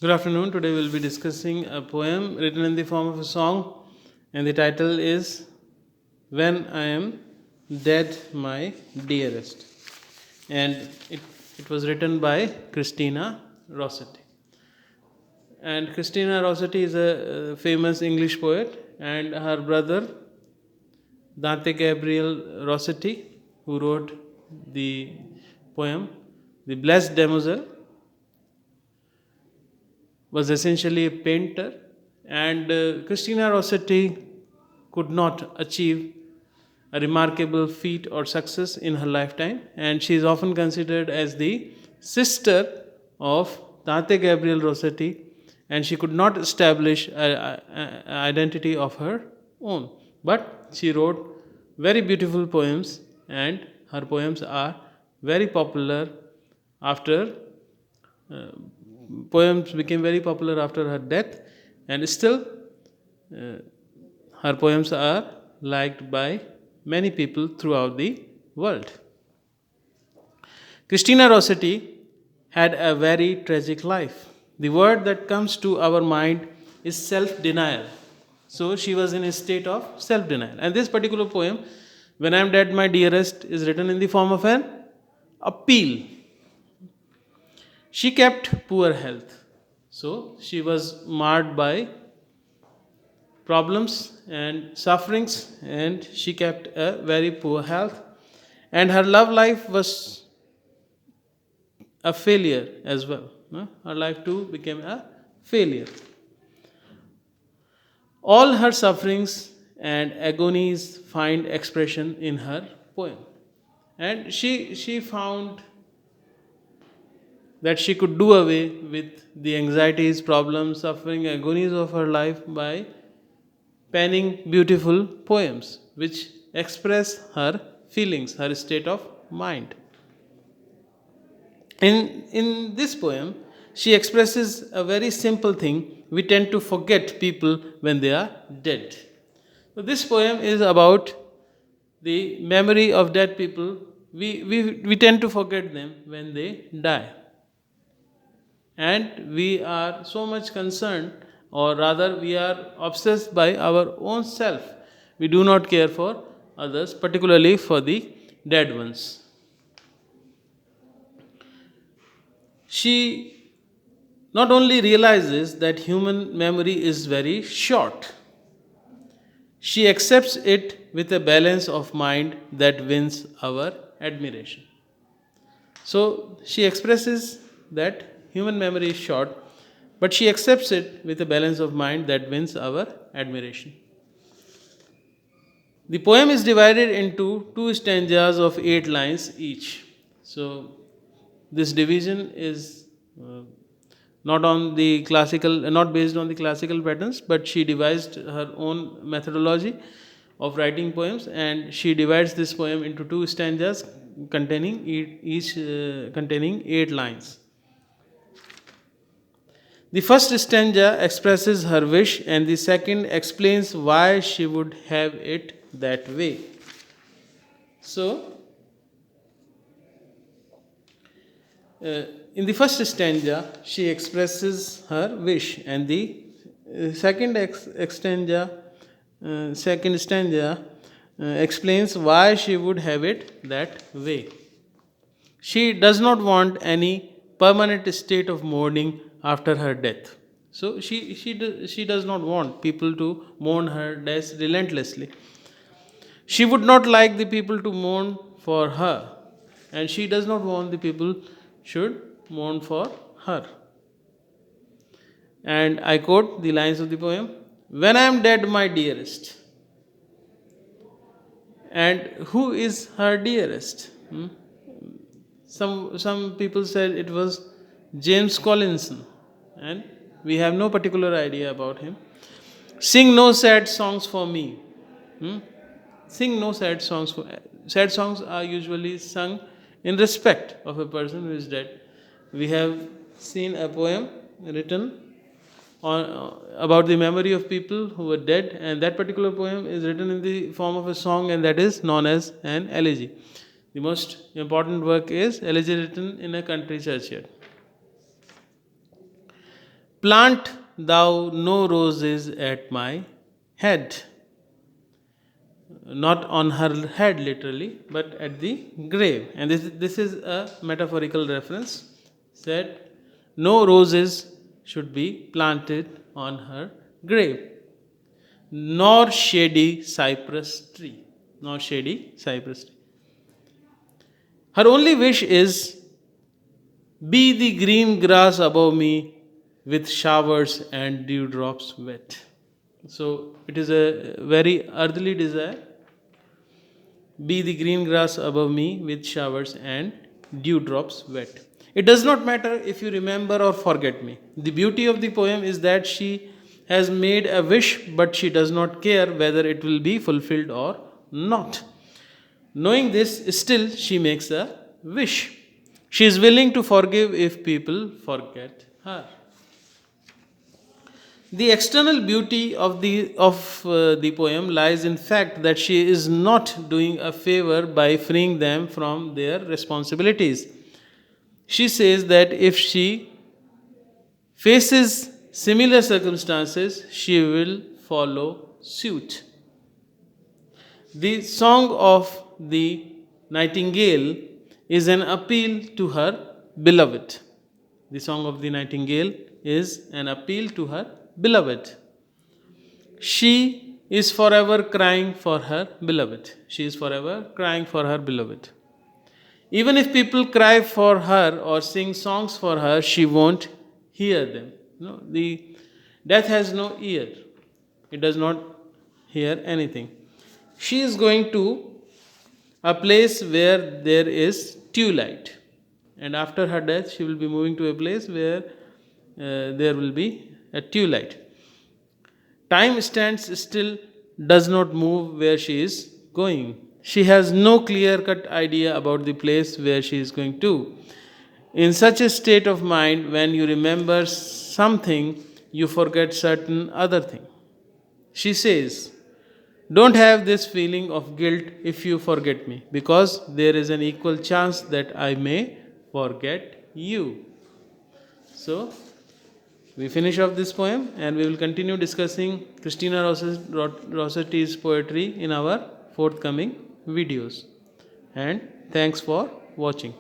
Good afternoon. Today we'll be discussing a poem written in the form of a song, and the title is When I Am Dead, My Dearest. And it was written by Christina Rossetti. And Christina Rossetti is a famous English poet, and her brother Dante Gabriel Rossetti, who wrote the poem The Blessed Damozel, was essentially a painter, and Christina Rossetti could not achieve a remarkable feat or success in her lifetime, and she is often considered as the sister of Dante Gabriel Rossetti, and she could not establish an identity of her own. But she wrote very beautiful poems, and her poems are very popular after uh, poems became very popular after her death, and still uh, her poems are liked by many people throughout the world. Christina Rossetti had a very tragic life. The word that comes to our mind is self denial. So she was in a state of self denial. And this particular poem, When I Am Dead, My Dearest, is written in the form of an appeal. She kept poor health. So she was marred by problems and sufferings, and she kept a very poor health. And her love life was a failure as well. Her life too became a failure. All her sufferings and agonies find expression in her poem. And she found that she could do away with the anxieties, problems, suffering, agonies of her life by penning beautiful poems which express her feelings, her state of mind. In this poem, she expresses a very simple thing. We tend to forget people when they are dead. So this poem is about the memory of dead people. We tend to forget them when they die. And we are so much concerned, or rather, we are obsessed by our own self. We do not care for others, particularly for the dead ones. She not only realizes that human memory is very short, she accepts it with a balance of mind that wins our admiration. So she expresses that human memory is short, but she accepts it with a balance of mind that wins our admiration. The poem is divided into two stanzas of 8 lines each. So this division is not on the classical, not based on the classical patterns, but she devised her own methodology of writing poems, and she divides this poem into two stanzas containing each containing 8 lines. The first stanza expresses her wish, and the second explains why she would have it that way. So, in the first stanza, she expresses her wish, and the second stanza explains why she would have it that way. She does not want any permanent state of mourning after her death. So she does not want people to mourn her death relentlessly. She would not like the people to mourn for her, and she does not want the people should mourn for her. And I quote the lines of the poem: When I am dead, my dearest. And who is her dearest? Some people said it was James Collinson, and we have no particular idea about him. Sing no sad songs for me. Hmm? Sing no sad songs for. Sad songs are usually sung in respect of a person who is dead. We have seen a poem written on, about the memory of people who were dead, and that particular poem is written in the form of a song, and that is known as an elegy. The most important work is elegy written in a country churchyard. Plant thou no roses at my head. Not on her head literally, but at the grave. And this is a metaphorical reference. Said, no roses should be planted on her grave, nor shady cypress tree. Nor shady cypress tree. Her only wish is, be the green grass above me with showers and dewdrops wet. So it is a very earthly desire. Be the green grass above me with showers and dewdrops wet. It does not matter if you remember or forget me. The beauty of the poem is that she has made a wish, but she does not care whether it will be fulfilled or not. Knowing this, still she makes a wish. She is willing to forgive if people forget her. The external beauty of the poem lies in fact that she is not doing a favor by freeing them from their responsibilities. She says that if she faces similar circumstances, she will follow suit. The song of the nightingale is an appeal to her beloved. The song of the nightingale is an appeal to her beloved. She is forever crying for her beloved. She is forever crying for her beloved. Even if people cry for her or sing songs for her, she won't hear them. No, the death has no ear. It does not hear anything. She is going to a place where there is twilight. And after her death, she will be moving to a place where there will be a twilight. Time stands still, does not move where she is going. She has no clear-cut idea about the place where she is going to. In such a state of mind, when you remember something, you forget certain other thing. She says, don't have this feeling of guilt if you forget me, because there is an equal chance that I may forget you. So, we finish off this poem and we will continue discussing Christina Rossetti's poetry in our forthcoming videos. And thanks for watching.